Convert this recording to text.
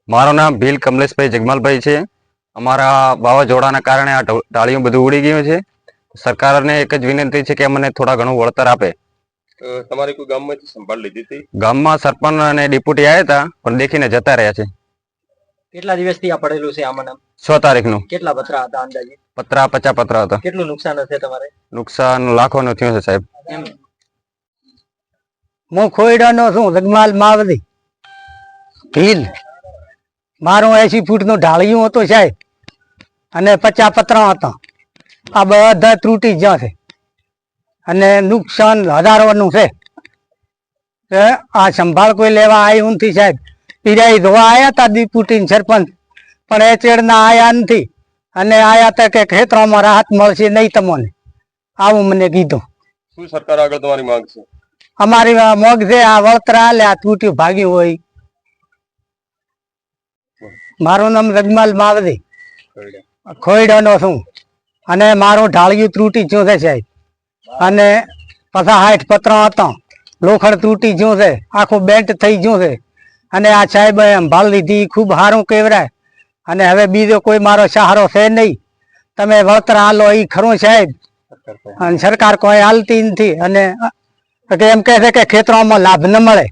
મારું નામ ભીલ કમલેશભાઈ જગમાલભાઈ છે। અમારા વાવાઝોડાના કારણે આ ટાળીઓ બધું ઉડી ગયું છે। સરકારને એક જ વિનંતી છે કે અમને થોડા ઘણું વળતર આપે। તમારી કોઈ ગામમાંથી સંભાળ લીધી હતી? ગામમાં સરપંચ અને ડિપ્યુટી આવ્યા હતા પણ દેખીને જતા રહ્યા છે। કેટલા દિવસથી આ પડેલું છે આમાં? 6 તારીખનું કેટલા પતરા હતા અંદાજે? પતરા 50 પતરા હતા। કેટલું નુકસાન હશે તમારે? નુકસાન લાખોનું થયું છે સાહેબ। હું ખોયડાનો છું, જગમાલ માવદી ભીલ। મારું 80 ફૂટનું ઢાળિયું હતું સાહેબ, અને 50 પતરા હતા। આ બધા તૂટી ગયા છે અને નુકસાન હજારોનું છે। આ સંભાળ કોઈ લેવા આવ્યું નથી સાહેબ। પીરાઈ ધોવા આવ્યા હતા ડિપ્યુટી સરપંચ, પણ એ ચેડના આવ્યા નથી અને આવ્યા હતા કે ખેતરોમાં રાહત મળશે નહીં તમને, આવું મને કીધું। શું સરકાર આગળ તમારી માંગ છે? અમારી મોગ છે આ વળતર આલે, આ તૂટ્યું ભાગ્યું હોય। મારું નામ જગમાલ માવદી ખોયડાનો છું, અને મારું ઢાળિયું તૂટી ગયું છે સાહેબ, અને 50-60 પતરા હતા, લોખંડ તૂટી ગયું છે, આખું બેન્ટ થઈ ગયું છે। અને આ સાહેબ સંભાળ લીધી, ખૂબ સારું કહેવાય। અને હવે બીજો કોઈ મારો સહારો છે નહીં, તમે વળતર આલો એ ખરું સાહેબ। અને સરકાર કોઈ હાલતી નથી, અને એમ કહે છે કે ખેતરોમાં લાભ ન મળે।